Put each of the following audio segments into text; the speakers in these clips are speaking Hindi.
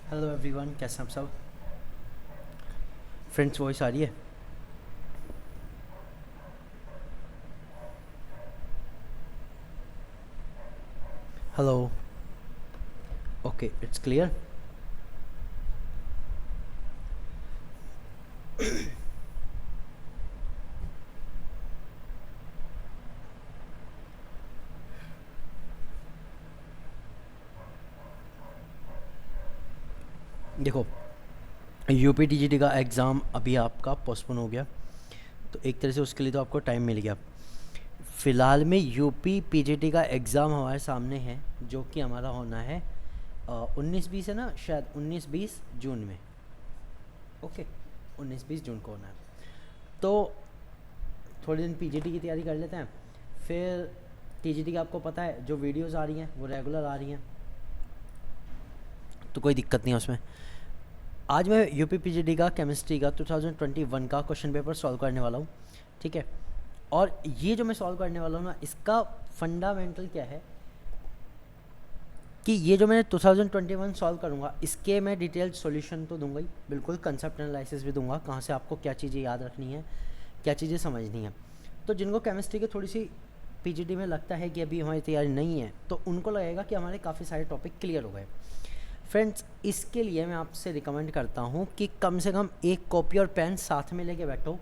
हेलो एवरीवन, कैसे हैं आप सब? फ्रेंड्स, वॉइस आ रही है? हेलो। Okay, it's clear. देखो, यूपी टीजीटी का एग्ज़ाम अभी आपका पोस्टपोन हो गया, तो एक तरह से उसके लिए तो आपको टाइम मिल गया। फ़िलहाल में यूपी पीजीटी का एग्ज़ाम हमारे सामने है, जो कि हमारा होना है 19-20 है ना, शायद 19-20 जून में। ओके, 19-20 जून को होना है। तो थोड़े दिन पीजीटी की तैयारी कर लेते हैं, फिर टीजीटी का आपको पता है जो वीडियोस आ रही हैं वो रेगुलर आ रही हैं, तो कोई दिक्कत नहीं है उसमें। आज मैं यूपी पीजीडी का केमिस्ट्री का 2021 का क्वेश्चन पेपर सॉल्व करने वाला हूँ। ठीक है, और ये जो मैं सॉल्व करने वाला हूँ ना, इसका फंडामेंटल क्या है कि ये जो मैं 2021 सॉल्व करूँगा, इसके मैं डिटेल्ड सॉल्यूशन तो दूंगा ही, बिल्कुल कंसेप्ट एनालिसिस भी दूंगा, कहाँ से आपको क्या चीज़ें याद रखनी है, क्या चीज़ें समझनी है। तो जिनको केमिस्ट्री की थोड़ी सी पीजीडी में लगता है कि अभी हमारी तैयारी नहीं है, तो उनको लगेगा कि हमारे काफ़ी सारे टॉपिक क्लियर हो गए। फ्रेंड्स, इसके लिए मैं आपसे रिकमेंड करता हूँ कि कम से कम एक कॉपी और पेन साथ में लेके बैठो,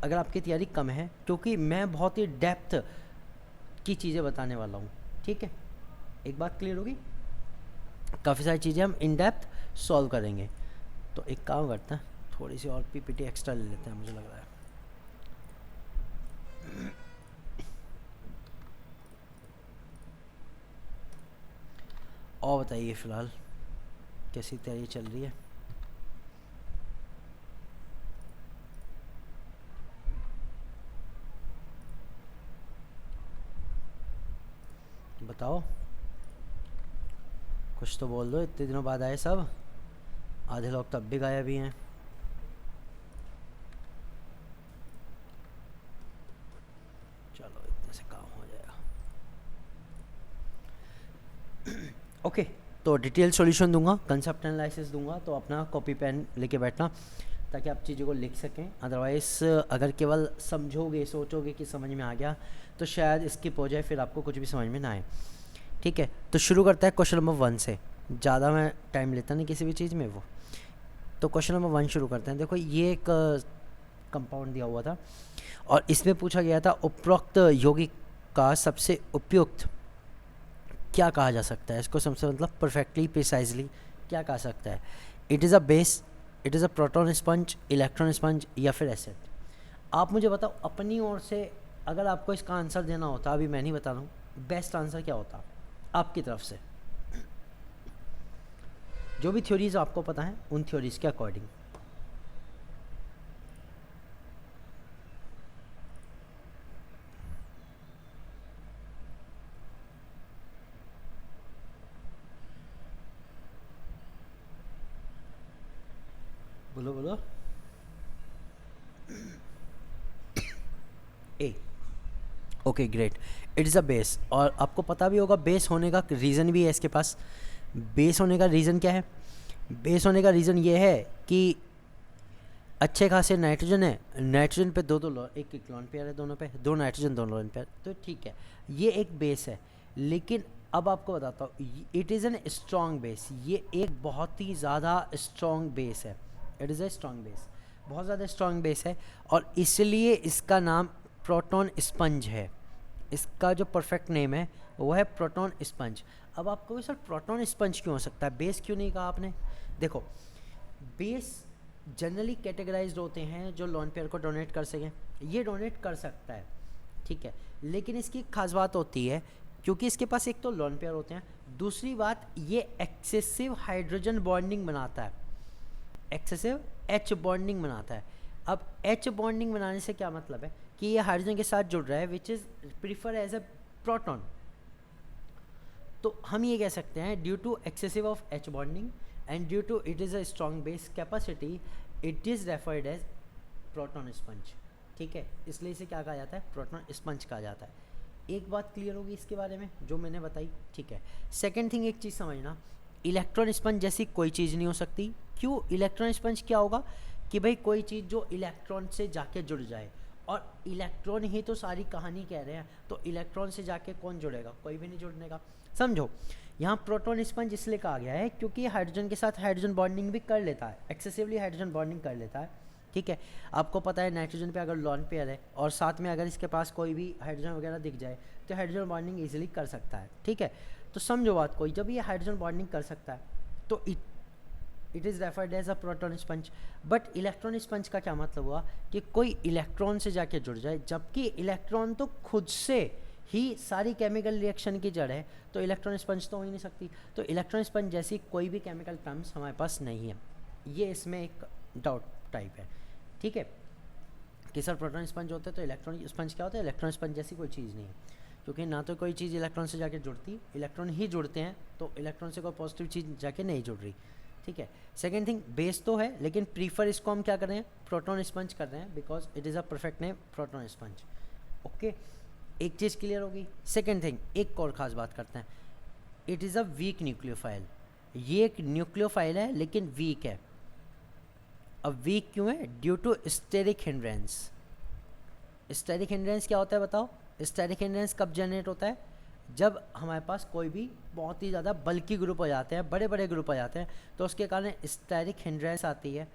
अगर आपकी तैयारी कम है, क्योंकि मैं बहुत ही डेप्थ की चीज़ें बताने वाला हूँ। ठीक है, एक बात क्लियर होगी, काफ़ी सारी चीज़ें हम इन डेप्थ सॉल्व करेंगे। तो एक काम करते हैं, थोड़ी सी और पीपीटी एक्स्ट्रा ले लेते हैं, मुझे लग रहा है। और बताइए फ़िलहाल कैसी तैयारी चल रही है? बताओ, कुछ तो बोल दो, इतने दिनों बाद आए सब, आधे लोग तब भी गायब ही हैं। चलो, इतने से काम हो जाएगा। ओके, तो डिटेल सॉल्यूशन दूंगा, कंसेप्ट एनालिसिस दूंगा, तो अपना कॉपी पेन लेके बैठना ताकि आप चीज़ों को लिख सकें। अदरवाइज़ अगर केवल समझोगे, सोचोगे कि समझ में आ गया, तो शायद स्किप हो जाए, फिर आपको कुछ भी समझ में ना आए। ठीक है, तो शुरू करता है क्वेश्चन नंबर 1 से। ज़्यादा मैं टाइम लेता नहीं किसी भी चीज़ में वो। तो क्वेश्चन नंबर 1 शुरू करते हैं। देखो, ये एक कंपाउंड दिया हुआ था और इसमें पूछा गया था उपरोक्त यौगिक का सबसे उपयुक्त क्या कहा जा सकता है, इसको सबसे मतलब परफेक्टली प्रिसाइजली क्या कहा सकता है। It is a base, it is a proton sponge, electron sponge, या फिर एसिड। आप मुझे बताओ अपनी ओर से, अगर आपको इसका आंसर देना होता, अभी मैं नहीं बता रहा हूँ, बेस्ट आंसर क्या होता आपकी तरफ से, जो भी थ्योरीज आपको पता है उन थ्योरीज के अकॉर्डिंग। बोलो बोलो। ए। Okay great, it is a base, और आपको पता भी होगा बेस होने का रीज़न भी है इसके पास। बेस होने का रीज़न क्या है? बेस होने का रीज़न ये है कि अच्छे खासे नाइट्रोजन है, नाइट्रोजन पे एक एक लोन पेयर है, दोनों पे दो नाइट्रोजन, दो लोन पेयर, तो ठीक है, ये एक बेस है। लेकिन अब आपको बताता हूँ, it is an strong base, ये एक बहुत ही ज़्यादा स्ट्रॉन्ग बेस है। It is a strong base, बहुत ज़्यादा स्ट्रॉन्ग बेस है, और इसलिए इसका नाम प्रोटॉन स्पंज है। इसका जो परफेक्ट नेम है वो है प्रोटॉन स्पंज। अब आपको भी सर प्रोटॉन स्पंज क्यों हो सकता है, बेस क्यों नहीं कहा आपने? देखो, बेस जनरली कैटेगराइज्ड होते हैं जो लोन पेयर को डोनेट कर सकें, ये डोनेट कर सकता है, ठीक है, लेकिन इसकी एक खास बात होती है, क्योंकि इसके पास एक तो लोन पेयर होते हैं, दूसरी बात ये एक्सेसिव हाइड्रोजन बॉन्डिंग बनाता है, एक्सेसिव एच बॉन्डिंग बनाता है। अब एच बॉन्डिंग बनाने से क्या मतलब है कि ये हाइड्रोजन के साथ जुड़ रहा है, which is prefer as a proton. तो हम ये कह सकते हैं due to excessive of H bonding and due to it is a strong base capacity, it is referred as proton sponge. ठीक है, इसलिए इसे क्या कहा जाता है? प्रोटॉन स्पंज कहा जाता है। एक बात क्लियर होगी इसके बारे में जो मैंने बताई, ठीक है। सेकेंड थिंग, एक चीज़ समझना, इलेक्ट्रॉन स्पंज जैसी कोई चीज़ नहीं हो सकती। क्यों? इलेक्ट्रॉन स्पंज क्या होगा कि भाई कोई चीज़ जो इलेक्ट्रॉन से जाके जुड़ जाए, और इलेक्ट्रॉन ही तो सारी कहानी कह रहे हैं, तो इलेक्ट्रॉन से जाके कौन जुड़ेगा? कोई भी नहीं जुड़ने का। समझो, यहाँ प्रोटॉन स्पंज इसलिए कहा गया है क्योंकि हाइड्रोजन के साथ हाइड्रोजन बॉन्डिंग भी कर लेता है, एक्सेसिवली हाइड्रोजन बॉन्डिंग कर लेता है। ठीक है, आपको पता है नाइट्रोजन पे अगर लॉन पेयर है और साथ में अगर इसके पास कोई भी हाइड्रोजन वगैरह दिख जाए तो हाइड्रोजन बॉन्डिंग ईजिली कर सकता है। ठीक है, तो समझो बात कोई, जब ये हाइड्रोजन बॉन्डिंग कर सकता है तो it is referred as a proton sponge. But electron sponge का क्या मतलब हुआ कि कोई इलेक्ट्रॉन से जाके जुड़ जाए, जबकि इलेक्ट्रॉन तो खुद से ही सारी केमिकल रिएक्शन की जड़ है, तो इलेक्ट्रॉन स्पंज तो हो ही नहीं सकती। तो इलेक्ट्रॉन स्पंज जैसी कोई भी केमिकल टर्म्स हमारे पास नहीं है, ये इसमें एक डाउट टाइप है। ठीक है, कि सर प्रोटॉन स्पंज होते हैं तो इलेक्ट्रॉन स्पंज क्या होता है? इलेक्ट्रॉन स्पंज जैसी कोई चीज़ नहीं है, क्योंकि ना तो कोई चीज़ इलेक्ट्रॉन से जाके जुड़ती, इलेक्ट्रॉन ही जुड़ते हैं, तो इलेक्ट्रॉन से कोई पॉजिटिव चीज़ जाके नहीं जुड़ रही। ठीक है, सेकेंड थिंग, बेस तो है लेकिन प्रीफर इसको हम क्या कर रहे हैं? प्रोटॉन स्पंज कर रहे हैं, because it is a perfect name, proton sponge. Okay, एक चीज़ क्लियर होगी। सेकेंड थिंग, एक और ख़ास बात करते हैं, it is a weak nucleophile. ये एक न्यूक्लियोफाइल है लेकिन वीक है। अब वीक क्यों है? Due to steric hindrance. Steric hindrance क्या होता है बताओ? स्टेरिक हिंड्रेंस कब जनरेट होता है? जब हमारे पास कोई भी बहुत ही ज़्यादा बल्कि ग्रुप हो जाते हैं, बड़े बड़े ग्रुप हो जाते हैं, तो उसके कारण स्टेरिक हिंड्रेंस आती है।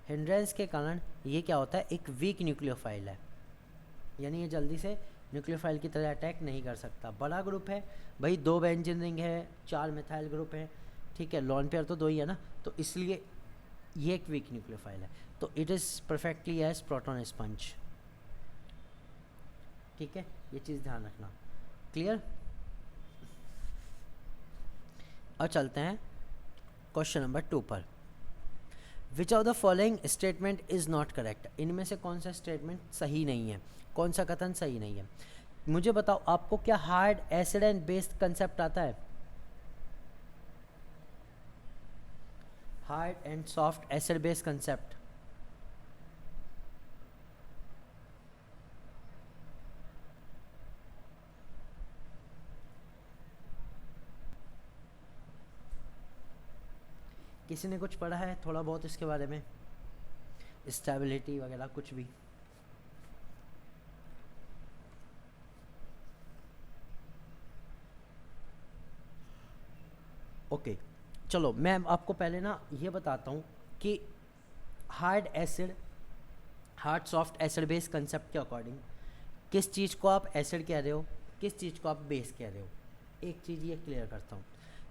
हिंड्रेंस के कारण ये क्या होता है? एक वीक न्यूक्लियोफाइल है, यानी ये जल्दी से न्यूक्लियोफाइल की तरह अटैक नहीं कर सकता। बड़ा ग्रुप है भाई, 2 बेंजीन रिंग है, 4 मिथाइल ग्रुप है, ठीक है, लॉन पेयर तो 2 ही है ना, तो इसलिए ये एक वीक न्यूक्लियोफाइल है। तो it is perfectly as proton sponge. ठीक है, ये चीज़ ध्यान रखना। क्लियर? अब चलते हैं क्वेश्चन नंबर 2 पर। Which of the following statement is not correct? इनमें से कौन सा स्टेटमेंट सही नहीं है, कौन सा कथन सही नहीं है? मुझे बताओ, आपको क्या hard acid and base concept आता है? Hard and soft acid base concept. किसी ने कुछ पढ़ा है थोड़ा बहुत इसके बारे में, स्टेबिलिटी वगैरह कुछ भी? ओके, चलो मैं आपको पहले ना ये बताता हूँ कि hard acid, hard soft acid base concept के अकॉर्डिंग किस चीज़ को आप एसिड कह रहे हो, किस चीज़ को आप बेस कह रहे हो। एक चीज़ ये क्लियर करता हूँ।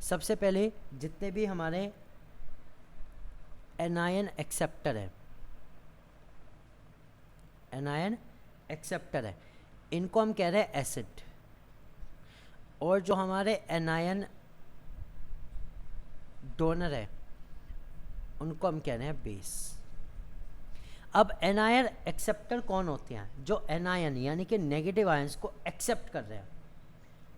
सबसे पहले जितने भी हमारे एनायन एक्सेप्टर है, एनायन एक्सेप्टर है, इनको हम कह रहे हैं एसिड, और जो हमारे एनायन डोनर है उनको हम कह रहे हैं बेस। अब एनायन एक्सेप्टर कौन होते हैं? जो एनायन यानी कि नेगेटिव आयंस को एक्सेप्ट कर रहे हैं,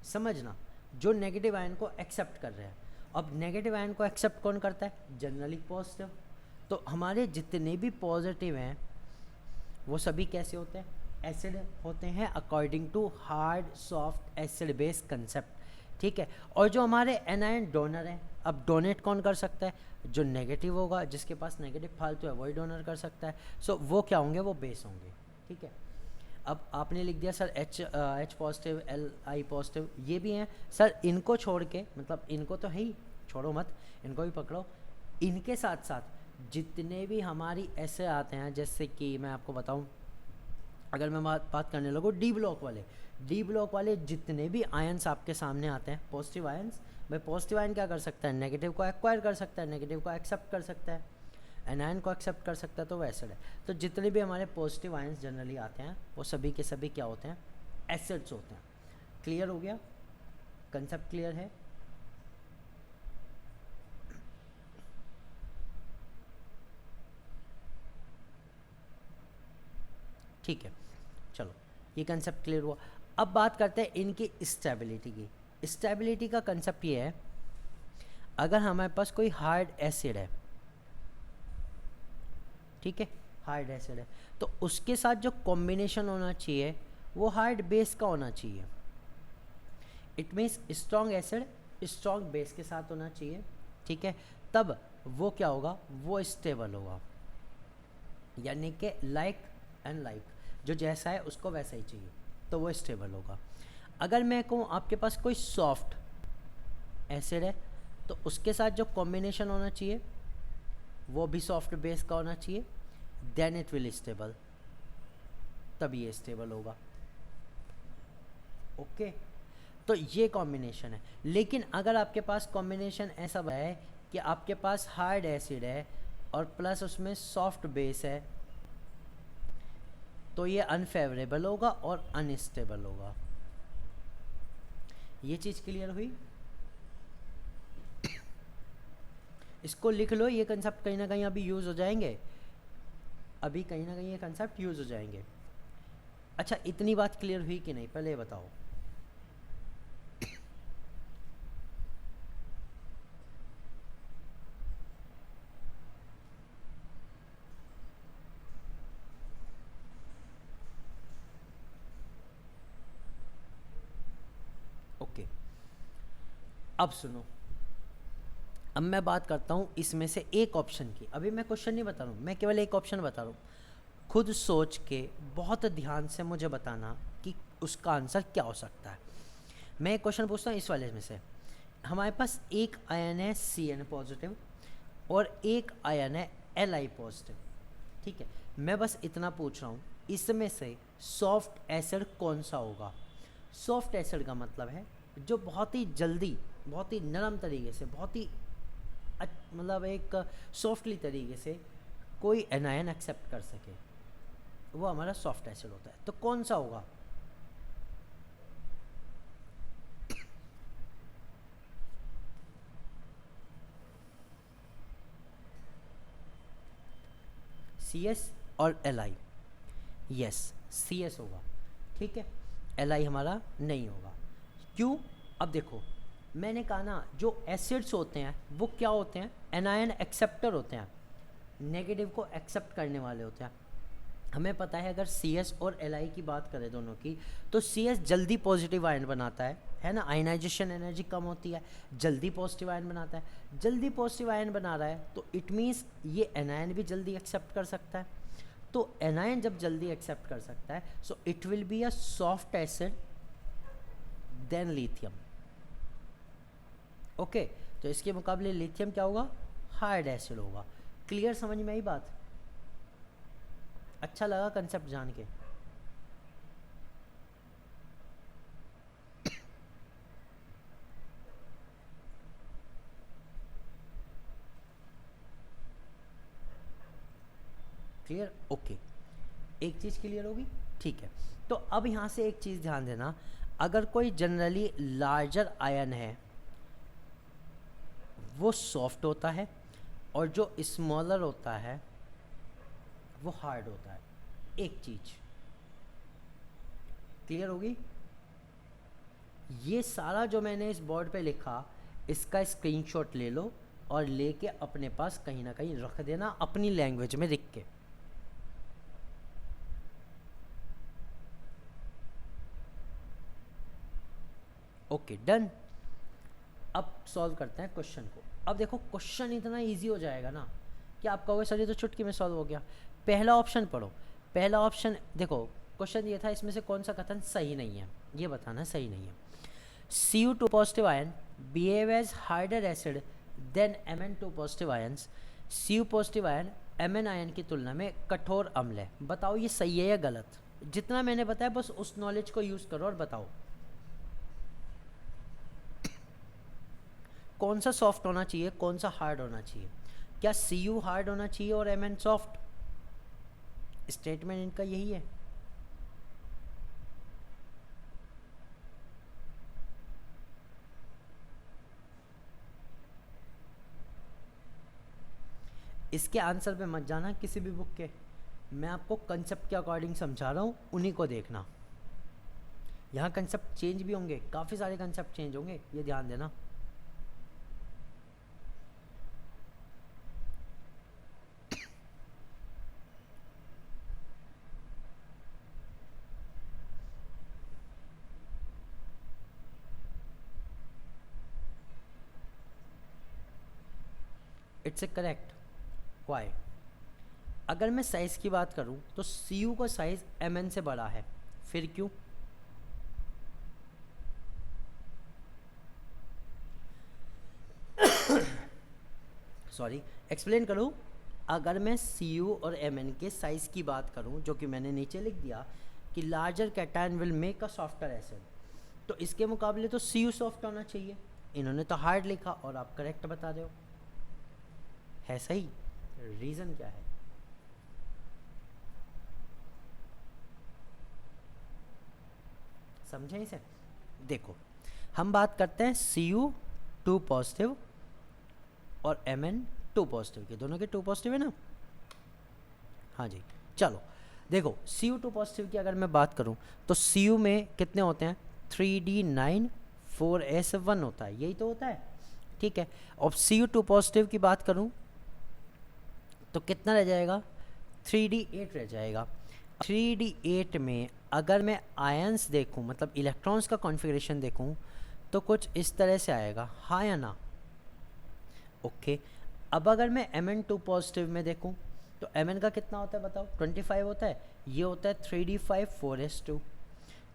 समझना, जो नेगेटिव आयन को एक्सेप्ट कर रहे हैं। अब नेगेटिव आयन को एक्सेप्ट कौन करता है? Generally positive. तो हमारे जितने भी पॉजिटिव हैं वो सभी कैसे होते हैं? एसिड होते हैं, according to hard soft acid base concept. ठीक है, और जो हमारे एनायन डोनर हैं, अब डोनेट कौन कर सकता है? जो नेगेटिव होगा, जिसके पास नेगेटिव फालतू है वही डोनर कर सकता है। सो वो क्या होंगे? वो बेस होंगे। ठीक है, अब आपने लिख दिया sir H positive, Li positive, ये भी हैं सर, इनको छोड़ के, मतलब इनको तो है ही, छोड़ो मत, इनको भी पकड़ो। इनके साथ साथ जितने भी हमारी ऐसे आते हैं, जैसे कि मैं आपको बताऊं, अगर मैं बात करने लगूँ डी ब्लॉक वाले जितने भी आयंस आपके सामने आते हैं, पॉजिटिव आयंस, भाई पॉजिटिव आयन क्या कर सकता है? नेगेटिव को एक्वायर कर सकता है, नेगेटिव को एक्सेप्ट कर सकता है, एनायन को एक्सेप्ट कर सकता है, तो वो एसिड है। तो जितने भी हमारे पॉजिटिव आयंस जनरली आते हैं वो सभी के सभी क्या होते हैं? एसिड्स होते हैं। क्लियर हो गया? कंसेप्ट क्लियर है? ठीक है, चलो ये कंसेप्ट क्लियर हुआ। अब बात करते हैं इनकी स्टेबिलिटी की। स्टेबिलिटी का कंसेप्ट ये है, अगर हमारे पास कोई हार्ड एसिड है, ठीक है, हार्ड एसिड है, तो उसके साथ जो कॉम्बिनेशन होना चाहिए वो हार्ड बेस का होना चाहिए। It means strong acid strong base के साथ होना चाहिए, ठीक है, तब वो क्या होगा, वो स्टेबल होगा। यानी कि लाइक एंड लाइक, जो जैसा है उसको वैसा ही चाहिए, तो वो स्टेबल होगा। अगर मैं कहूँ आपके पास कोई सॉफ्ट एसिड है, तो उसके साथ जो कॉम्बिनेशन होना चाहिए वो भी सॉफ्ट बेस का होना चाहिए, देन इट विल स्टेबल, तभी ये स्टेबल होगा। ओके, तो ये कॉम्बिनेशन है। लेकिन अगर आपके पास कॉम्बिनेशन ऐसा है कि आपके पास हार्ड एसिड है और प्लस उसमें सॉफ्ट बेस है, तो ये अनफेवरेबल होगा और अनस्टेबल होगा। ये चीज़ क्लियर हुई? इसको लिख लो, ये कंसेप्ट कहीं ना कहीं अभी यूज़ हो जाएंगे, अभी कहीं ना कहीं ये कंसेप्ट यूज़ हो जाएंगे। अच्छा, इतनी बात क्लियर हुई कि नहीं, पहले ये बताओ। ओके, अब सुनो, अब मैं बात करता हूँ इसमें से एक ऑप्शन की। अभी मैं क्वेश्चन नहीं बता रहा हूँ, मैं केवल एक ऑप्शन बता रहा हूँ। खुद सोच के बहुत ध्यान से मुझे बताना कि उसका आंसर क्या हो सकता है। मैं एक क्वेश्चन पूछता हूँ इस वाले में से। हमारे पास एक आयन है Cn पॉजिटिव और एक आयन है Li पॉजिटिव, ठीक है। मैं बस इतना पूछ रहा हूँ, इसमें से सॉफ्ट एसिड कौन सा होगा? सॉफ्ट एसिड का मतलब है जो बहुत ही जल्दी, बहुत ही नरम तरीके से, बहुत ही मतलब एक सॉफ्टली तरीके से कोई एनायन एक्सेप्ट कर सके, वो हमारा सॉफ्ट एसिड होता है। तो कौन सा होगा? CS और Li, यस CS होगा, ठीक है। Li हमारा नहीं होगा। क्यों? अब देखो, मैंने कहा ना, जो एसिड्स होते हैं वो क्या होते हैं? एनायन एक्सेप्टर होते हैं, नेगेटिव को एक्सेप्ट करने वाले होते हैं। हमें पता है अगर CS और Li की बात करें दोनों की, तो CS जल्दी पॉजिटिव आयन बनाता है ना, आयनाइजेशन एनर्जी कम होती है, जल्दी पॉजिटिव आयन बनाता है। जल्दी पॉजिटिव आयन बना रहा है तो इट मीन्स ये एनायन भी जल्दी एक्सेप्ट कर सकता है। तो एनायन जब जल्दी एक्सेप्ट कर सकता है, so it will be a soft acid then lithium. Okay, तो इसके मुकाबले लिथियम क्या होगा? हार्ड एसिड होगा। क्लियर, समझ में आई बात? अच्छा लगा कंसेप्ट जान के? क्लियर? ओके, एक चीज़ क्लियर होगी, ठीक है। तो अब यहाँ से एक चीज़ ध्यान देना, अगर कोई जनरली लार्जर आयन है वो सॉफ्ट होता है और जो स्मॉलर होता है वो हार्ड होता है। एक चीज़ क्लियर होगी? ये सारा जो मैंने इस बोर्ड पे लिखा, इसका स्क्रीनशॉट ले लो और लेके अपने पास कहीं ना कहीं रख देना, अपनी लैंग्वेज में लिख के। Okay, done. अब सॉल्व करते हैं क्वेश्चन को। अब देखो, क्वेश्चन इतना इजी हो जाएगा ना कि आप कहोगे सर ये तो चुटकी में सॉल्व हो गया। पहला ऑप्शन पढ़ो। पहला ऑप्शन देखो, क्वेश्चन ये था इसमें से कौन सा कथन सही नहीं है, ये बताना सही नहीं है। Cu2 positive ion behave as harder acid than Mn2 positive ions. Cu positive ion Mn ion की तुलना में कठोर अम्ल है। बताओ ये सही है या गलत? जितना मैंने बताया बस उस नॉलेज को यूज़ करो और बताओ कौन सा सॉफ्ट होना चाहिए, कौन सा हार्ड होना चाहिए। क्या Cu हार्ड होना चाहिए और Mn सॉफ्ट? स्टेटमेंट इनका यही है। इसके आंसर पे मत जाना किसी भी बुक के, मैं आपको कंसेप्ट के अकॉर्डिंग समझा रहा हूँ, उन्हीं को देखना। यहाँ कंसेप्ट चेंज भी होंगे, काफ़ी सारे कंसेप्ट चेंज होंगे, ये ध्यान देना। It's A correct. वाई? अगर मैं साइज़ की बात करूं तो Cu का साइज़ Mn से बड़ा है, फिर क्यों? सॉरी, एक्सप्लेन करूं। अगर मैं Cu और Mn के साइज़ की बात करूं, जो कि मैंने नीचे लिख दिया कि larger cation will make a softer acid, तो इसके मुकाबले तो Cu सॉफ्ट होना चाहिए। इन्होंने तो हार्ड लिखा और आप करेक्ट बता रहे हो। है सही? रीज़न क्या है? समझे इसे? देखो, हम बात करते हैं Cu 2 पॉजिटिव और Mn 2 पॉजिटिव के, दोनों के 2 पॉजिटिव है ना? हाँ जी। चलो देखो, Cu 2 पॉजिटिव की अगर मैं बात करूं तो Cu में कितने होते हैं? 3D9 4S1 होता है, यही तो होता है, ठीक है। और Cu 2 पॉजिटिव की बात करूं तो कितना रह जाएगा? 3D8 रह जाएगा। 3D8 में अगर मैं आयंस देखूं, मतलब इलेक्ट्रॉन्स का कॉन्फ़िगरेशन देखूं, तो कुछ इस तरह से आएगा, हाँ या ना? ओके। अब अगर मैं Mn2 पॉजिटिव में देखूं तो Mn का कितना होता है बताओ? 25 होता है। ये होता है 3D5 4S2।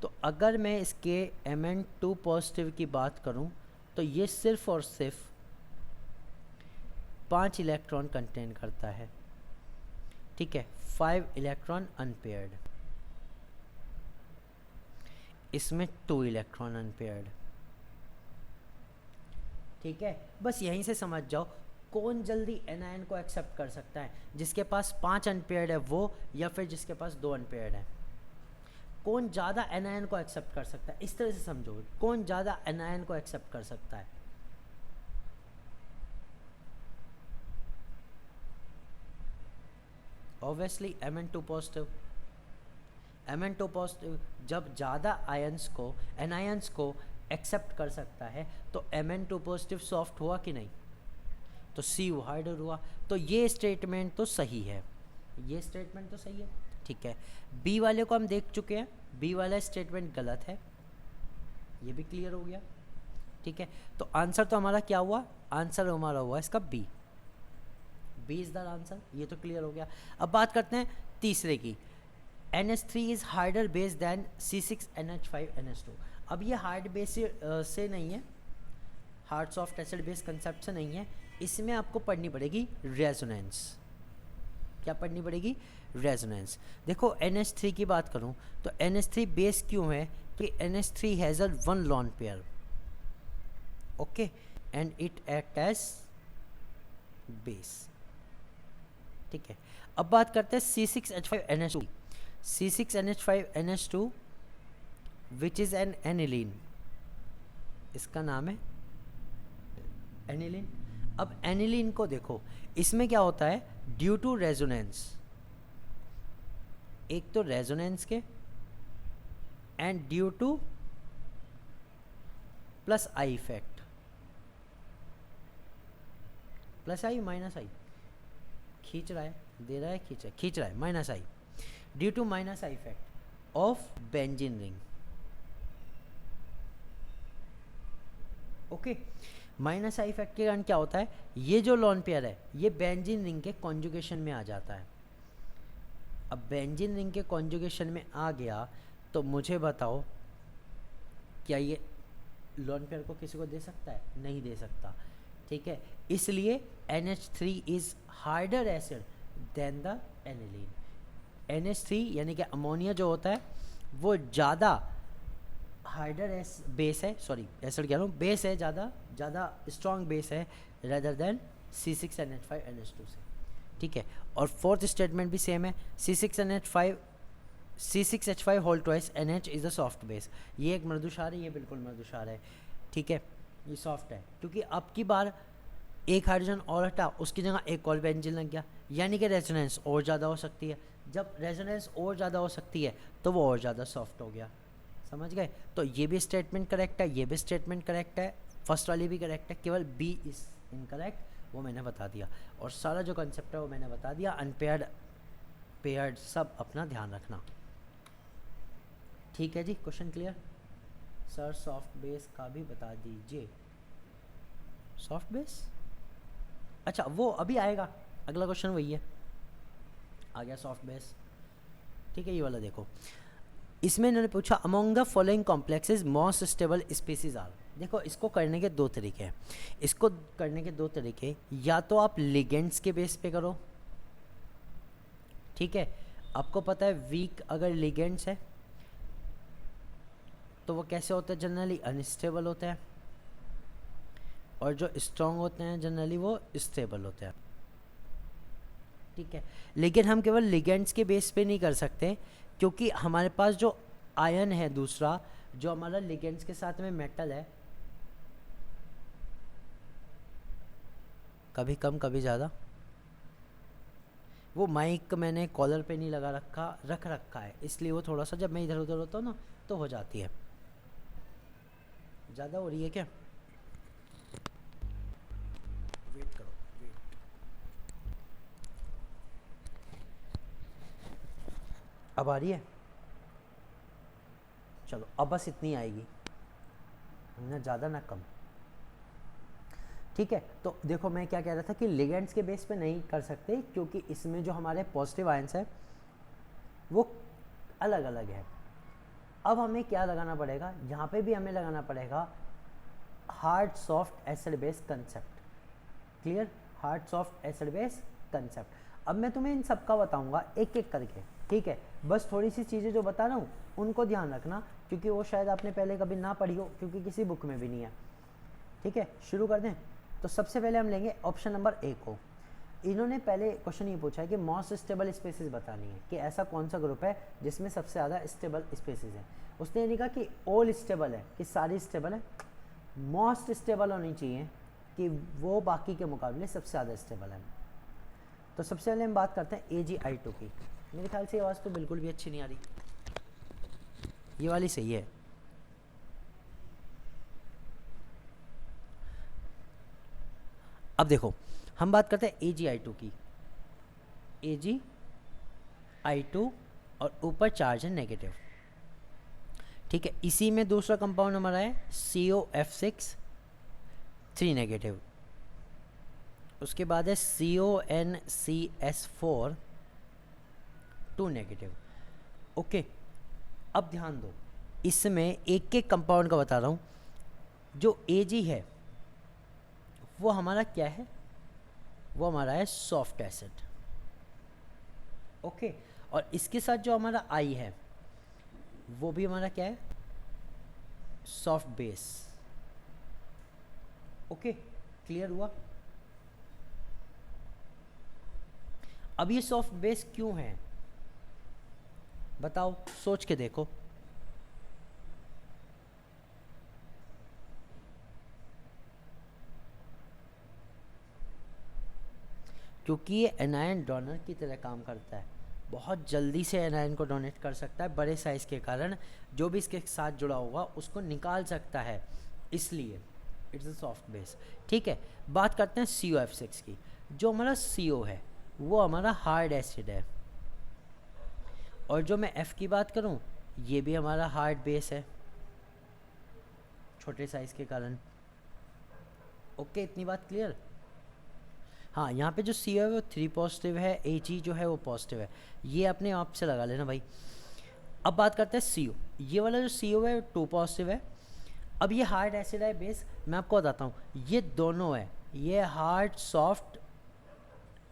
तो अगर मैं इसके Mn2 पॉजिटिव की बात करूं तो ये सिर्फ और सिर्फ 5 इलेक्ट्रॉन कंटेन करता है, ठीक है। 5 इलेक्ट्रॉन अनपेयर्ड, इसमें 2 इलेक्ट्रॉन अनपेयर्ड, ठीक है। बस यहीं से समझ जाओ कौन जल्दी एनायन को एक्सेप्ट कर सकता है, जिसके पास 5 अनपेयर्ड है वो, या फिर जिसके पास 2 अनपेयर्ड है। कौन ज़्यादा एनायन को एक्सेप्ट कर सकता है, इस तरह से समझो, कौन ज़्यादा एनायन को एक्सेप्ट कर सकता है। Obviously Mn2 positive. Mn2 positive जब ज़्यादा आयंस को, एनायंस को एक्सेप्ट कर सकता है, तो Mn2 पॉजिटिव सॉफ्ट हुआ कि नहीं? तो Cu हार्डर हुआ। तो ये स्टेटमेंट तो सही है, ये स्टेटमेंट तो सही है, ठीक है। बी वाले को हम देख चुके हैं, बी वाला स्टेटमेंट गलत है, ये भी क्लियर हो गया, ठीक है। तो आंसर तो हमारा क्या हुआ? आंसर हमारा हुआ इसका B. B is the answer, ये तो क्लियर हो गया। अब बात करते हैं तीसरे की। NH3 is harder base then C6NH5NH2। अब ये हार्ड बेस से नहीं है, hard soft acid base concept से नहीं है, इसमें आपको पढ़नी पड़ेगी रेजोनेंस। क्या पढ़नी पड़ेगी? रेजोनेंस। देखो NH3 की बात करूं तो NH3 बेस क्यों है? कि NH3 has a 1 lone pair, okay, and it act as base, ठीक है। अब बात करते हैं C6H5NH2। C6NH5NH2 which is an aniline, इसका नाम है एनिलीन। अब एनिलीन को देखो, इसमें क्या होता है? ड्यू टू रेजोनेंस, एक तो रेजोनेंस के, and due to plus I effect, plus I minus I, खींच रहा है, दे रहा है, खींच रहा है, minus I, due to minus I effect of benzene ring, okay. Minus I effect के कारण क्या होता है? ये जो लॉन पेयर है ये बेंजीन रिंग के कॉन्जुगेशन में आ जाता है। अब बेंजीन रिंग के कॉन्जुगेशन में आ गया तो मुझे बताओ, क्या ये लॉन पेयर को किसी को दे सकता है? नहीं दे सकता, ठीक है। इसलिए NH3 is harder acid than the aniline. NH3 यानी कि अमोनिया जो होता है वो ज़्यादा हार्डर बेस है, सॉरी एसिड कह रहा हूँ, बेस है, ज़्यादा स्ट्रॉन्ग बेस है रेदर देन C6NH5NH2 से, ठीक है। और फोर्थ स्टेटमेंट भी सेम है, C6H5 whole twice NH is a soft base. ये एक मृदुक्षार है, ये बिल्कुल मृदुक्षार है, ठीक है, ये सॉफ्ट है, क्योंकि अब की बार एक हाइड्रोजन और हटा, उसकी जगह एक और बेंजीन लग गया, यानी कि रेजोनेंस और ज़्यादा हो सकती है। जब रेजोनेंस और ज़्यादा हो सकती है तो वो और ज़्यादा सॉफ्ट हो गया, समझ गए? तो ये भी स्टेटमेंट करेक्ट है, ये भी स्टेटमेंट करेक्ट है, फर्स्ट वाली भी करेक्ट है, केवल बी इज़ इनकरेक्ट, वो मैंने बता दिया। और सारा जो कंसेप्ट है वो मैंने बता दिया, अनपेयर्ड पेयर्ड सब अपना ध्यान रखना, ठीक है जी। Question clear? Sir soft base का भी बता दीजिए। सॉफ्ट बेस अच्छा वो अभी आएगा, अगला क्वेश्चन वही है, आ गया सॉफ्ट बेस। ठीक है, ये वाला देखो, इसमें इन्होंने पूछा among the following complexes most stable species are. देखो इसको करने के दो तरीके हैं, इसको करने के दो तरीके, या तो आप लिगेंड्स के बेस पे करो, ठीक है, आपको पता है वीक अगर लिगेंड्स है तो वो कैसे होते हैं, जनरली अनस्टेबल होते हैं, और जो स्ट्रॉन्ग होते हैं जनरली वो स्टेबल होते हैं। ठीक है, लेकिन हम केवल लिगेंड्स के बेस पे नहीं कर सकते, क्योंकि हमारे पास जो आयन है दूसरा, जो हमारा लिगेंड्स के साथ में मेटल है, कभी कम कभी ज़्यादा, वो माइक मैंने कॉलर पे नहीं लगा रख रखा है, इसलिए वो थोड़ा सा जब मैं इधर उधर होता हूँ ना तो हो जाती है। ज़्यादा हो रही है क्या? वेट करो, वेट। अब आ रही है? चलो अब बस इतनी आएगी, ना ज़्यादा ना कम। ठीक है, तो देखो मैं क्या कह रहा था कि लिगेंड्स के बेस पे नहीं कर सकते, क्योंकि इसमें जो हमारे पॉजिटिव आयंस है वो अलग अलग है। अब हमें क्या लगाना पड़ेगा, यहाँ पे भी हमें लगाना पड़ेगा hard soft acid base concept. Clear? Hard soft acid base concept. अब मैं तुम्हें इन सब का बताऊंगा एक एक करके, ठीक है, बस थोड़ी सी चीज़ें जो बता रहा हूँ उनको ध्यान रखना, क्योंकि वो शायद आपने पहले कभी ना पढ़ी हो, क्योंकि किसी बुक में भी नहीं है। ठीक है, शुरू कर दें। तो सबसे पहले हम लेंगे ऑप्शन नंबर ए को। इन्होंने पहले क्वेश्चन ये पूछा है कि मोस्ट स्टेबल स्पेसिस बतानी है, कि ऐसा कौन सा ग्रुप है जिसमें सबसे ज़्यादा स्टेबल स्पेसिस है। उसने ये नहीं कहा कि ऑल स्टेबल है, कि सारी स्टेबल है, मोस्ट स्टेबल होनी चाहिए, कि वो बाकी के मुकाबले सबसे ज़्यादा स्टेबल है। तो सबसे पहले हम बात करते हैं AgI2 की। मेरे ख्याल से आवाज़ तो बिल्कुल भी अच्छी नहीं आ रही, ये वाली सही है। अब देखो हम बात करते हैं AgI2 की। AgI2 और ऊपर चार्ज है नेगेटिव। ठीक है, इसी में दूसरा कंपाउंड हमारा है COF6 3 नेगेटिव, उसके बाद है CONCS4 2 नेगेटिव। ओके, अब ध्यान दो, इसमें एक एक कंपाउंड का बता रहा हूँ। जो Ag है वो हमारा क्या है, वो हमारा है सॉफ्ट एसिड। ओके, और इसके साथ जो हमारा I है वो भी हमारा क्या है, सॉफ्ट बेस। ओके, क्लियर हुआ? अब ये सॉफ्ट बेस क्यों है बताओ, सोच के देखो। क्योंकि ये एनायन डोनर की तरह काम करता है, बहुत जल्दी से एनायन को डोनेट कर सकता है, बड़े साइज़ के कारण जो भी इसके साथ जुड़ा होगा उसको निकाल सकता है, इसलिए इट्स अ सॉफ्ट बेस। ठीक है, बात करते हैं COF6 की। जो हमारा CO है वो हमारा हार्ड एसिड है, और जो मैं F की बात करूं ये भी हमारा हार्ड बेस है, छोटे साइज़ के कारण। ओके, इतनी बात क्लियर? हाँ, यहाँ पे जो CO है वो 3 पॉजिटिव है, Ag जो है वो पॉजिटिव है, ये अपने आप से लगा लेना भाई। अब बात करते हैं CO। ये वाला जो CO है वो 2 पॉजिटिव है। अब ये हार्ड एसिड है बेस, मैं आपको बताता हूँ, ये दोनों है, ये हार्ड सॉफ्ट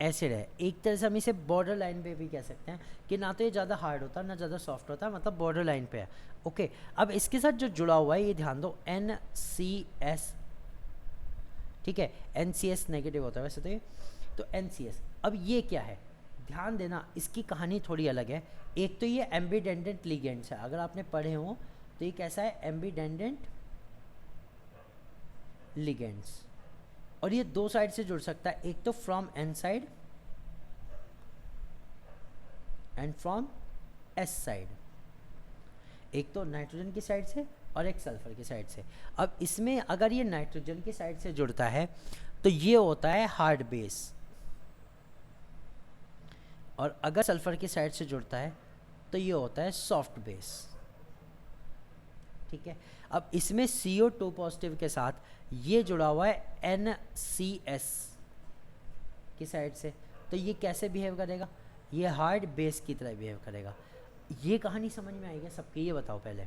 एसिड है। एक तरह से हम इसे बॉर्डर लाइन पे भी कह सकते हैं, कि ना तो ये ज़्यादा हार्ड होता है ना ज़्यादा सॉफ्ट होता है, मतलब बॉर्डर लाइन पे है। ओके, अब इसके साथ जो जुड़ा हुआ है ये ध्यान दो, NCS। ठीक है, NCS नेगेटिव होता है वैसे तो ये, तो NCS। अब ये क्या है, ध्यान देना, इसकी कहानी थोड़ी अलग है। एक तो ये एम्बीडेंडेंट लिगेंड्स है, अगर आपने पढ़े हो तो ये कैसा है, एम्बीडेंडेंट लिगेंड्स, और ये दो साइड से जुड़ सकता है, एक तो from N side and from S side, एक तो नाइट्रोजन की साइड से और एक सल्फर की साइड से। अब इसमें अगर ये नाइट्रोजन की साइड से जुड़ता है तो ये होता है हार्ड बेस, और अगर सल्फर की साइड से जुड़ता है तो ये होता है सॉफ्ट बेस। ठीक है, अब इसमें CO2 पॉजिटिव के साथ ये जुड़ा हुआ है NCS, किस साइड से, तो ये कैसे बिहेव करेगा, ये हार्ड बेस की तरह बिहेव करेगा। ये कहानी समझ में आएगी सबकी, ये बताओ पहले।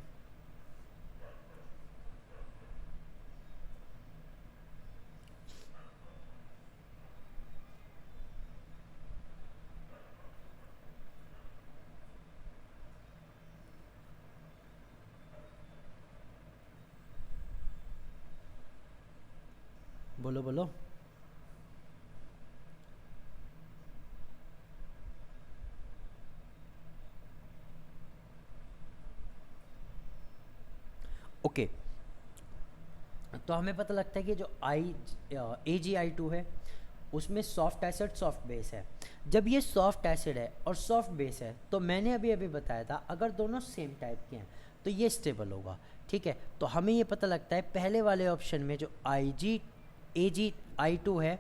बोलो बोलो। ओके, तो हमें पता लगता है कि जो AgI2 है उसमें सॉफ्ट एसिड सॉफ्ट बेस है। जब ये सॉफ्ट एसिड है और सॉफ्ट बेस है तो मैंने अभी अभी बताया था अगर दोनों सेम टाइप के हैं तो ये स्टेबल होगा। ठीक है, तो हमें ये पता लगता है पहले वाले ऑप्शन में जो AgI2 है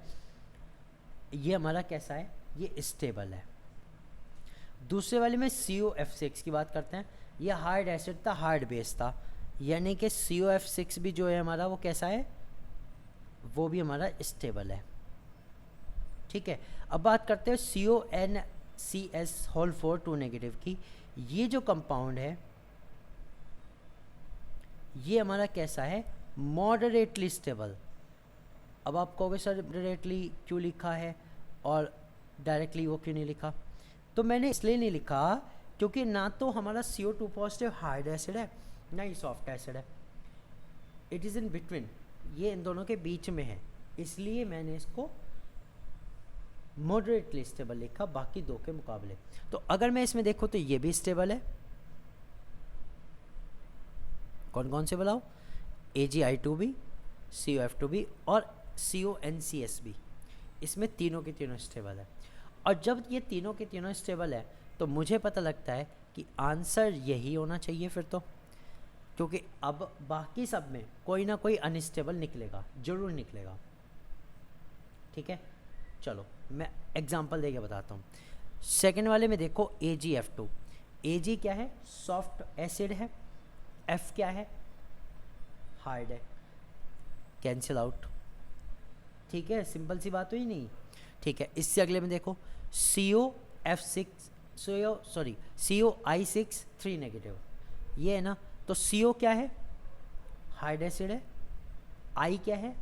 ये हमारा कैसा है, ये स्टेबल है। दूसरे वाले में COF6 की बात करते हैं, ये हार्ड एसिड था, हार्ड बेस था, यानी कि COF6 भी जो है हमारा वो कैसा है, वो भी हमारा स्टेबल है। ठीक है, अब बात करते हैं CONCS4 2 नेगेटिव की। ये जो कंपाउंड है ये हमारा कैसा है, मॉडरेटली स्टेबल। अब आप कहोगे सर मॉडरेटली क्यों लिखा है और डायरेक्टली वो क्यों नहीं लिखा, तो मैंने इसलिए नहीं लिखा क्योंकि ना तो हमारा CO2 पॉजिटिव हार्ड एसिड है ना ही सॉफ्ट एसिड है, इट इज़ इन बिटवीन, ये इन दोनों के बीच में है, इसलिए मैंने इसको मॉडरेटली स्टेबल लिखा बाकी दो के मुकाबले। तो अगर मैं इसमें देखूँ तो ये भी स्टेबल है, कौन कौन से बताओ, AgI2 भी, COF2 भी और CONCS भी, इसमें तीनों के तीनों स्टेबल है। और जब ये तीनों के तीनों स्टेबल है तो मुझे पता लगता है कि आंसर यही होना चाहिए फिर तो, क्योंकि अब बाकी सब में कोई ना कोई अनस्टेबल निकलेगा, जरूर निकलेगा। ठीक है, चलो मैं एग्जांपल देके बताता हूँ। सेकंड वाले में देखो AgF2, Ag क्या है, सॉफ्ट एसिड है, F क्या है, हार्ड है, कैंसिल आउट। ठीक है, सिंपल सी बात हुई नहीं। ठीक है, इससे अगले में देखो COI6 3 नेगेटिव, ये है ना, तो CO क्या है, हार्ड एसिड है, I क्या है,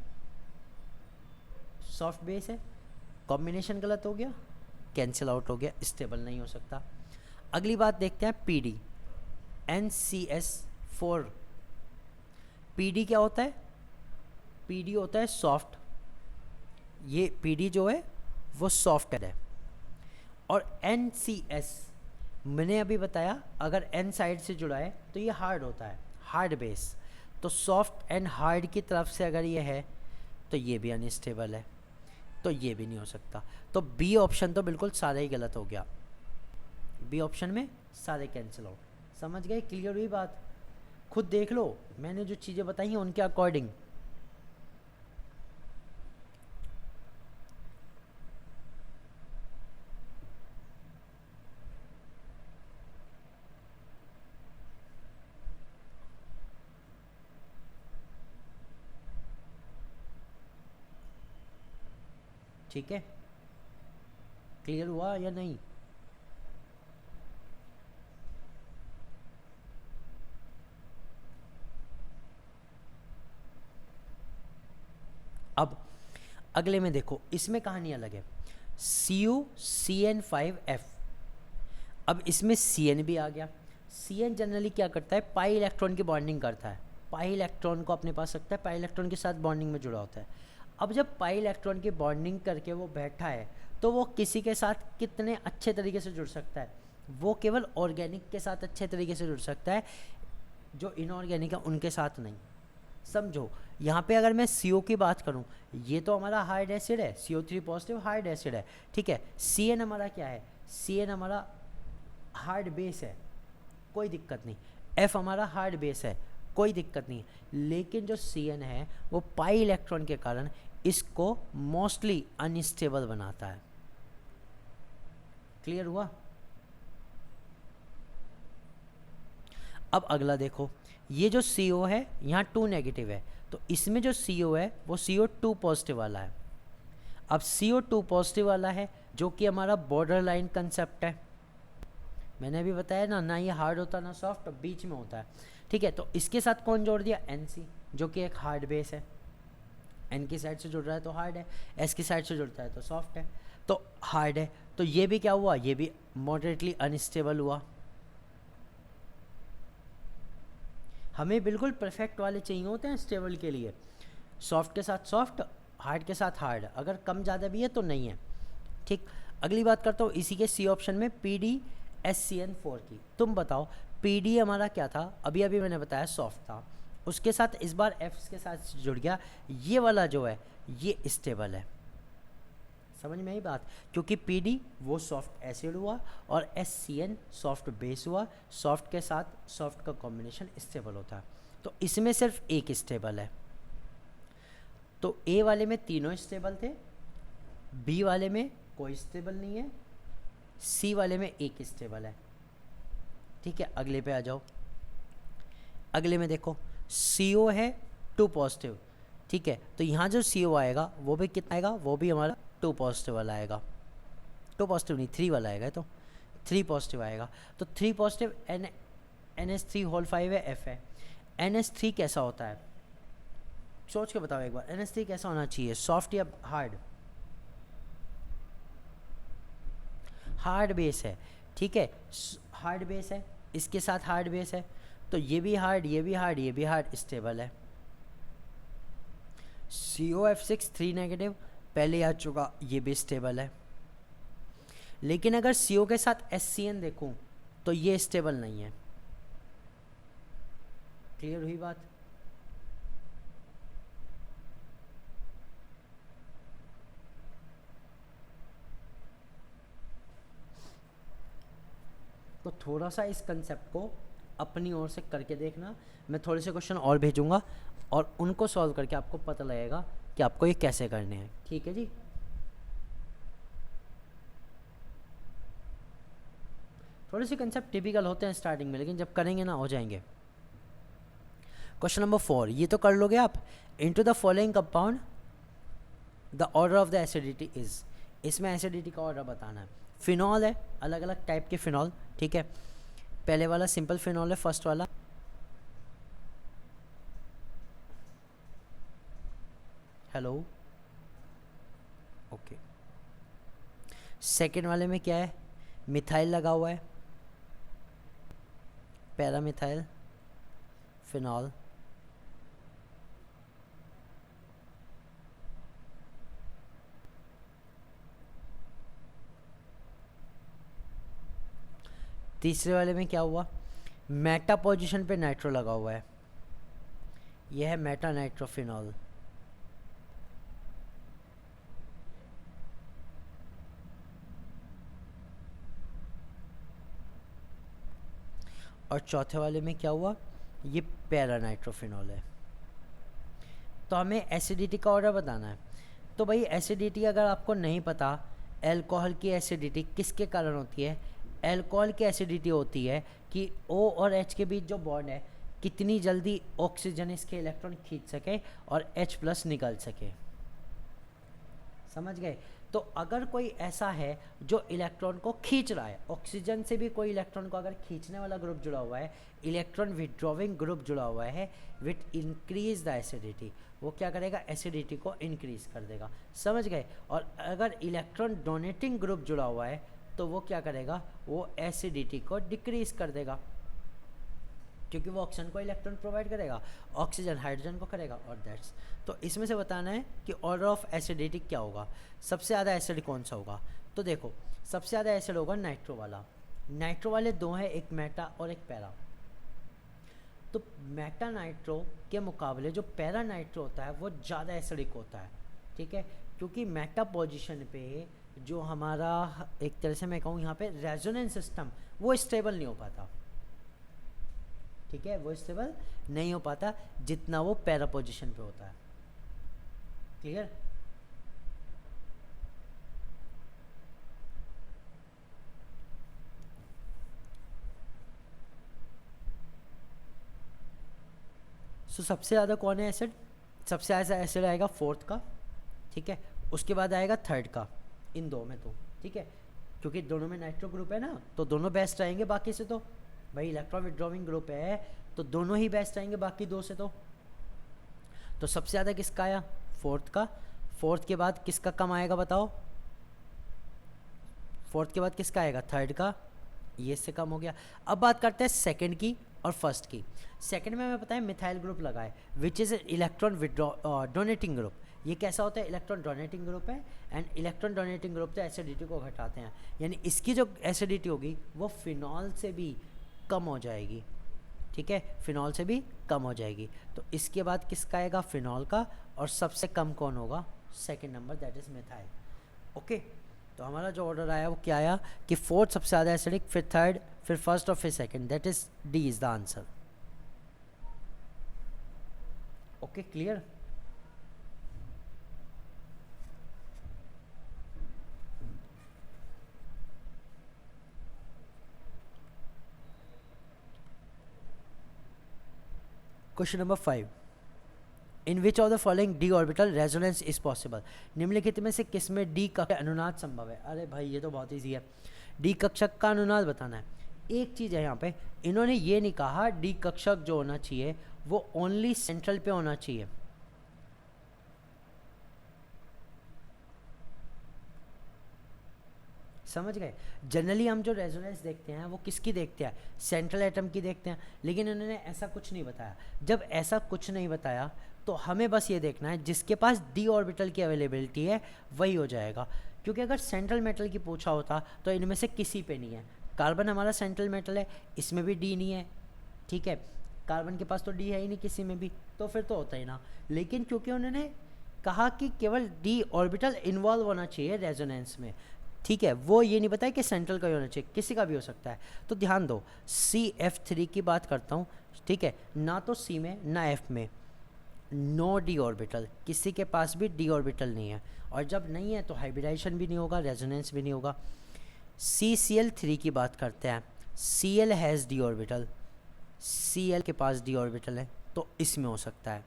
सॉफ्ट बेस है, कॉम्बिनेशन गलत हो गया, कैंसिल आउट हो गया, स्टेबल नहीं हो सकता। अगली बात देखते हैं PD NCS4। PD क्या होता है, PD होता है सॉफ्ट, ये PD जो है वो सॉफ्ट है। और NCS मैंने अभी बताया अगर N साइड से जुड़ा है तो ये हार्ड होता है, हार्ड बेस, तो सॉफ्ट एंड हार्ड की तरफ से अगर ये है तो ये भी अनस्टेबल है, तो ये भी नहीं हो सकता। तो बी ऑप्शन तो बिल्कुल सारा ही गलत हो गया, बी ऑप्शन में सारे कैंसिल आउट। समझ गए, क्लियर हुई बात, खुद देख लो मैंने जो चीज़ें बताई हैं उनके अकॉर्डिंग। ठीक है, क्लियर हुआ या नहीं? अब अगले में देखो, इसमें कहानी अलग है, CuCN5F। अब इसमें Cn भी आ गया। Cn जनरली क्या करता है, पाई इलेक्ट्रॉन की बॉन्डिंग करता है, पाई इलेक्ट्रॉन को अपने पास रखता है, पाई इलेक्ट्रॉन के साथ बॉन्डिंग में जुड़ा होता है। अब जब पाई इलेक्ट्रॉन की बॉन्डिंग करके वो बैठा है तो वो किसी के साथ कितने अच्छे तरीके से जुड़ सकता है, वो केवल ऑर्गेनिक के साथ अच्छे तरीके से जुड़ सकता है, जो इनऑर्गेनिक है उनके साथ नहीं। समझो, यहाँ पे अगर मैं CO की बात करूँ, ये तो हमारा हार्ड एसिड है, CO3 पॉजिटिव हार्ड एसिड है। ठीक है, Cn हमारा क्या है, Cn हमारा हार्ड बेस है, कोई दिक्कत नहीं। F हमारा हार्ड बेस है, कोई दिक्कत नहीं। लेकिन जो Cn है वो पाई इलेक्ट्रॉन के कारण इसको मोस्टली अनस्टेबल बनाता है। क्लियर हुआ? अब अगला देखो, ये जो CO है यहाँ 2 नेगेटिव है, तो इसमें जो CO है वो CO2 पॉजिटिव वाला है। अब CO2 पॉजिटिव वाला है जो कि हमारा बॉर्डर लाइन कंसेप्ट है। मैंने अभी बताया ना, ना ये हार्ड होता ना सॉफ्ट, बीच में होता है। ठीक है, तो इसके साथ कौन जोड़ दिया, NC, जो कि एक हार्ड बेस है। N की साइड से जुड़ रहा है तो हार्ड है, S की साइड से जुड़ता है तो सॉफ्ट है, तो हार्ड है। तो ये भी क्या हुआ, ये भी मॉडरेटली अनस्टेबल हुआ। हमें बिल्कुल परफेक्ट वाले चाहिए होते हैं स्टेबल के लिए, सॉफ्ट के साथ सॉफ्ट, हार्ड के साथ हार्ड, अगर कम ज़्यादा भी है तो नहीं है। ठीक, अगली बात करता हूँ इसी के C ऑप्शन में PdSCN4 की। तुम बताओ PD हमारा क्या था, अभी अभी मैंने बताया सॉफ्ट था, उसके साथ इस बार F के साथ जुड़ गया, ये वाला जो है ये स्टेबल है। समझ में आई बात, क्योंकि PD वो सॉफ्ट एसिड हुआ और SCN सॉफ्ट बेस हुआ, सॉफ्ट के साथ सॉफ्ट का कॉम्बिनेशन स्टेबल होता है। तो इसमें सिर्फ एक स्टेबल है, तो A वाले में तीनों स्टेबल थे, B वाले में कोई स्टेबल नहीं है, C वाले में एक स्टेबल है। ठीक है, अगले पे आ जाओ। अगले में देखो CO है 2 पॉजिटिव। ठीक है, तो यहाँ जो CO आएगा वो भी कितना आएगा, वो भी हमारा 2 पॉजिटिव वाला आएगा। 2 पॉजिटिव नहीं, 3 वाला आएगा, तो 3 पॉजिटिव आएगा। तो 3 पॉजिटिव NH3 होल 5 है, F है। NH3 कैसा होता है, सोच के बताओ एक बार, NH3 कैसा होना चाहिए, सॉफ्ट या हार्ड? हार्ड बेस है। ठीक है, हार्ड बेस है, इसके साथ हार्ड बेस है, तो ये भी हार्ड, ये भी हार्ड, ये भी हार्ड, स्टेबल है। COF6 3 नेगेटिव पहले आ चुका, ये भी स्टेबल है। लेकिन अगर CO के साथ SCN देखूं तो ये स्टेबल नहीं है। क्लियर हुई बात? तो थोड़ा सा इस कंसेप्ट को अपनी ओर से करके देखना, मैं थोड़े से क्वेश्चन और भेजूंगा और उनको सॉल्व करके आपको पता लगेगा कि आपको ये कैसे करने हैं। ठीक है जी, थोड़े से कंसेप्ट टिपिकल होते हैं स्टार्टिंग में, लेकिन जब करेंगे ना हो जाएंगे। क्वेश्चन नंबर 4, ये तो कर लोगे आप। Into the following compound the order of the acidity is, इसमें एसिडिटी का ऑर्डर बताना है। फिनॉल है, अलग अलग टाइप के फिनॉल। ठीक है, पहले वाला सिंपल फिनॉल है, फर्स्ट वाला। Hello, okay. सेकेंड वाले में क्या है, मिथाइल लगा हुआ है, पैरामिथाइल फिनॉल। तीसरे वाले में क्या हुआ, मेटा पोजीशन पे नाइट्रो लगा हुआ है, यह है मेटा नाइट्रोफिनॉल। और चौथे वाले में क्या हुआ, ये पैरा नाइट्रोफिनॉल है। तो हमें एसिडिटी का ऑर्डर बताना है। तो भाई एसिडिटी अगर आपको नहीं पता, अल्कोहल की एसिडिटी किसके कारण होती है, अल्कोहल की एसिडिटी होती है कि O और H के बीच जो बॉन्ड है, कितनी जल्दी ऑक्सीजन इसके इलेक्ट्रॉन खींच सके और H+ निकल सके। समझ गए? तो अगर कोई ऐसा है जो इलेक्ट्रॉन को खींच रहा है, ऑक्सीजन से भी कोई इलेक्ट्रॉन को अगर खींचने वाला ग्रुप जुड़ा हुआ है, इलेक्ट्रॉन विड्रॉविंग ग्रुप जुड़ा हुआ है, विथ इंक्रीज द एसिडिटी, वो क्या करेगा, एसिडिटी को इंक्रीज कर देगा। समझ गए? और अगर इलेक्ट्रॉन डोनेटिंग ग्रुप जुड़ा हुआ है तो वो क्या करेगा, वो एसिडिटी को डिक्रीज कर देगा, क्योंकि वो ऑक्सीजन को इलेक्ट्रॉन प्रोवाइड करेगा, ऑक्सीजन हाइड्रोजन को करेगा, और दैट्स। तो इसमें से बताना है कि ऑर्डर ऑफ एसिडिटी क्या होगा, सबसे ज़्यादा एसिड कौन सा होगा। तो देखो सबसे ज़्यादा एसिड होगा नाइट्रो वाला। नाइट्रो वाले दो हैं, एक मेटा और एक पैरा। तो मेटा नाइट्रो के मुकाबले जो पैरा नाइट्रो होता है वो ज़्यादा एसिडिक होता है। ठीक है, क्योंकि मेटा पोजिशन पे जो हमारा एक तरह से मैं कहूँ यहाँ पे रेजोनेंस सिस्टम, वो स्टेबल नहीं हो पाता। ठीक है, वो स्टेबल नहीं हो पाता जितना वो पैरा पोजीशन पे होता है। क्लियर? सो सबसे ज़्यादा कौन है एसिड, सबसे ज़्यादा एसिड आएगा फोर्थ का। ठीक है, उसके बाद आएगा थर्ड का, इन दो में तो ठीक है, क्योंकि दोनों में नाइट्रो ग्रुप है ना, तो दोनों बेस्ट रहेंगे बाकी से। तो भाई इलेक्ट्रॉन विड्रॉविंग ग्रुप है तो दोनों ही बेस्ट रहेंगे बाकी दो से। तो सबसे ज़्यादा किसका आया? फोर्थ का। फोर्थ के बाद किसका कम आएगा बताओ? फोर्थ के बाद किसका आएगा? थर्ड का। ये इससे कम हो गया। अब बात करते हैं सेकंड की और फर्स्ट की। सेकंड में हमें पता है मिथाइल ग्रुप लगा है, which is electron withdraw donating group. ये कैसा होता है? इलेक्ट्रॉन डोनेटिंग ग्रुप है, एंड इलेक्ट्रॉन डोनेटिंग ग्रुप तो एसिडिटी को घटाते हैं, यानी इसकी जो एसिडिटी होगी वो फिनॉल से भी कम हो जाएगी, ठीक है, फिनॉल से भी कम हो जाएगी। तो इसके बाद किसका आएगा? फिनॉल का। और सबसे कम कौन होगा? Second number, that is methyl. Okay, तो हमारा जो ऑर्डर आया वो क्या आया कि फोर्थ सबसे ज़्यादा एसिडिक, फिर थर्ड, फिर फर्स्ट और फिर second, that is D is the answer. Okay, clear? Question number 5, in which of the following D orbital resonance is possible. निम्नलिखित में से किस में डी कक्षक अनुनाद संभव है? अरे भाई ये तो बहुत ईजी है, डी कक्षक का अनुनाद बताना है। एक चीज़ है यहाँ पे, इन्होंने ये नहीं कहा डी कक्षक जो होना चाहिए वो ओनली सेंट्रल पे होना चाहिए। समझ गए? जनरली हम जो रेजोनेंस देखते हैं वो किसकी देखते हैं? सेंट्रल एटम की देखते हैं, लेकिन उन्होंने ऐसा कुछ नहीं बताया। जब ऐसा कुछ नहीं बताया तो हमें बस ये देखना है जिसके पास डी ऑर्बिटल की अवेलेबिलिटी है वही हो जाएगा, क्योंकि अगर सेंट्रल मेटल की पूछा होता तो इनमें से किसी पे नहीं है। कार्बन हमारा सेंट्रल मेटल है, इसमें भी डी नहीं है, ठीक है, कार्बन के पास तो डी है ही नहीं किसी में भी, तो फिर तो होता ही ना। लेकिन क्योंकि उन्होंने कहा कि केवल डी ऑर्बिटल इन्वॉल्व होना चाहिए रेजोनेंस में, ठीक है, वो ये नहीं बताया कि सेंट्रल का ही होना चाहिए, किसी का भी हो सकता है। तो ध्यान दो, CF3 की बात करता हूँ, ठीक है, ना तो C में ना F में नो डी ऑर्बिटल, किसी के पास भी डी ऑर्बिटल नहीं है, और जब नहीं है तो हाइब्रिडाइजेशन भी नहीं होगा, रेजोनेंस भी नहीं होगा। CCl3 की बात करते हैं, Cl has D orbital, Cl के पास डी ऑर्बिटल है तो इसमें हो सकता है।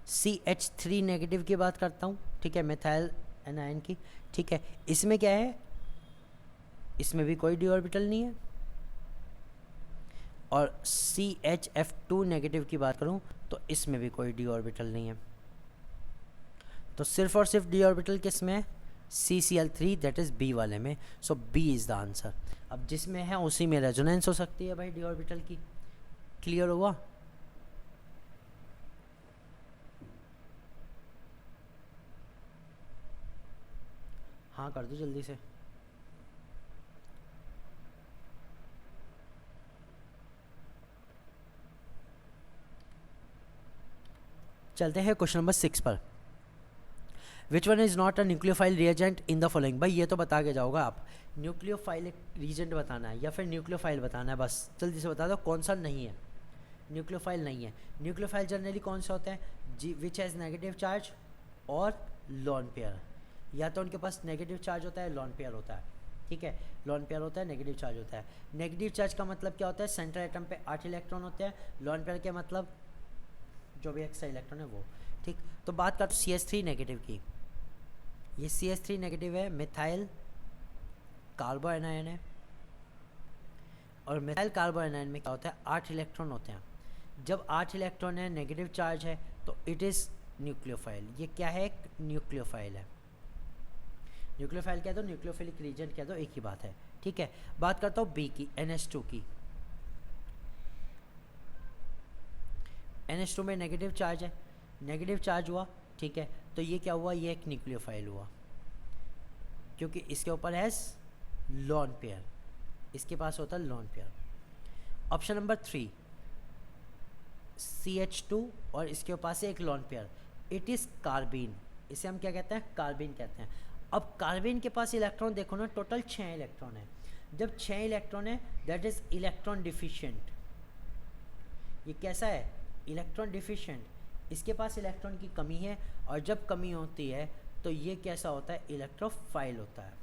CH3 नेगेटिव की बात करता हूँ, ठीक है, मिथाइल एनायन की, ठीक है, इसमें क्या है? इसमें भी कोई डी ऑर्बिटल नहीं है। और CHF2 नेगेटिव की बात करूं तो इसमें भी कोई डी ऑर्बिटल नहीं है। तो सिर्फ और सिर्फ डी ऑर्बिटल किस में है? CCl3, दैट इज बी वाले में। सो बी इज द आंसर। अब जिसमें है उसी में रेजोनेंस हो सकती है भाई डी ऑर्बिटल की। क्लियर हुआ? हाँ कर दो जल्दी से। चलते हैं क्वेश्चन नंबर 6 पर। Which one is not a nucleophile reagent in the following. भाई ये तो बता के जाओगे आप, न्यूक्लियोफाइल एक रीजेंट बताना है या फिर न्यूक्लियोफाइल बताना है, बस जल्दी से बता दो कौन सा नहीं है। न्यूक्लियोफाइल नहीं है। न्यूक्लियोफाइल जनरली कौन सा होता है? जी, विच हैज़ नेगेटिव चार्ज और लॉन पेयर, या तो उनके पास नेगेटिव चार्ज होता है, लॉन पेयर होता है, ठीक है, लॉन पेयर होता है, नेगेटिव चार्ज होता है। नेगेटिव चार्ज का मतलब क्या होता है? सेंट्रल एटम पे 8 इलेक्ट्रॉन होते हैं। लॉन पेयर के मतलब जो भी एक्स्ट्रा इलेक्ट्रॉन है वो, ठीक। तो बात करते CH3 नेगेटिव की। ये CH3 नेगेटिव है, मिथाइल कार्बो एनायन है, और मिथाइल कार्बो एनायन में क्या होता है? 8 इलेक्ट्रॉन होते हैं। जब 8 इलेक्ट्रॉन है, नेगेटिव चार्ज है, तो इट इज़ न्यूक्लियोफाइल। ये क्या है? एक न्यूक्लियोफाइल है। न्यूक्लियोफाइल कह दो, न्यूक्लियोफिलिक रीजन कह दो, एक ही बात है, ठीक है। बात करता हूँ बी की, NH2 की। NH2 में नेगेटिव चार्ज है, नेगेटिव चार्ज हुआ, ठीक है, तो ये क्या हुआ? ये एक न्यूक्लियोफाइल हुआ, क्योंकि इसके ऊपर है लॉन पेयर, इसके पास होता है lone pair. Option number 3, CH2 और इसके पास से एक lone pair, it is carbene. इसे हम क्या कहते हैं? कार्बीन कहते हैं। अब कार्बीन के पास इलेक्ट्रॉन देखो ना, टोटल 6 इलेक्ट्रॉन है। जब 6 इलेक्ट्रॉन है, दैट इज इलेक्ट्रॉन डिफिशिएंट। ये कैसा है? Electron deficient. इसके पास इलेक्ट्रॉन की कमी है, और जब कमी होती है तो ये कैसा होता है? इलेक्ट्रोफाइल होता है।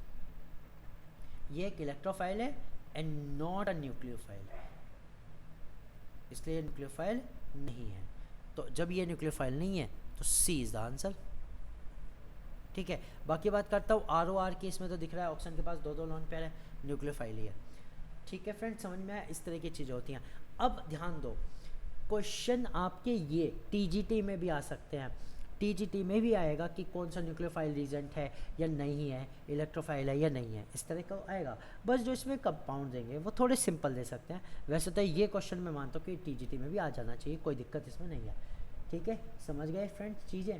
ये एक इलेक्ट्रोफाइल है एंड नॉट अ न्यूक्लियोफाइल, इसलिए न्यूक्लियोफाइल नहीं है। तो जब ये न्यूक्लियोफाइल नहीं है तो सी इज द आंसर, ठीक। ठीक है। बाकी बात करता हूँ ROR की। इसमें तो दिख रहा है ऑप्शन के पास दो दो लोन पेयर है, न्यूक्लियोफाइल ही है। ठीक है फ्रेंड्स, समझ में आया? इस तरह की चीज़ें होती हैं। अब ध्यान दो, क्वेश्चन आपके ये टीजीटी में भी आ सकते हैं। टीजीटी में भी आएगा कि कौन सा न्यूक्लियोफाइल रीजेंट है या नहीं है, इलेक्ट्रोफाइल है या नहीं है, इस तरह का आएगा। बस जो इसमें कंपाउंड देंगे वो थोड़े सिंपल दे सकते हैं। वैसे तो ये क्वेश्चन मैं मानता हूँ कि टीजीटी में भी आ जाना चाहिए, कोई दिक्कत इसमें नहीं है। ठीक है, समझ गए फ्रेंड्स चीज़ें?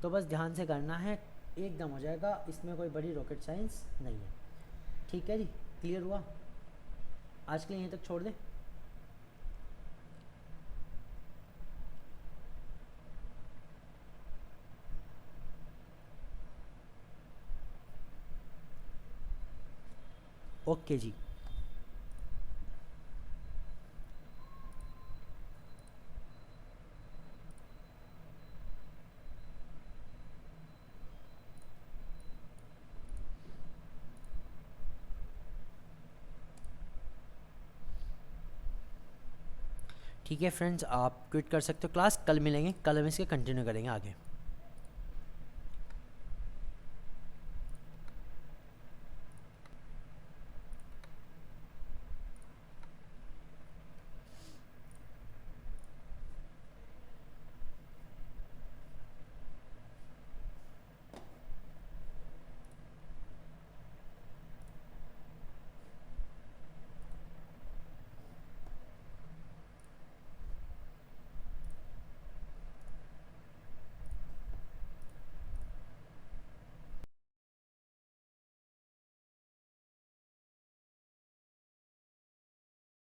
तो बस ध्यान से करना है, एकदम हो जाएगा, इसमें कोई बड़ी रॉकेट साइंस नहीं है। ठीक है जी, क्लियर हुआ? आज के लिए यहीं तक छोड़ दें। ओके जी। ठीक है फ्रेंड्स, आप क्विट कर सकते हो क्लास। कल मिलेंगे, कल हम इसके कंटिन्यू करेंगे आगे।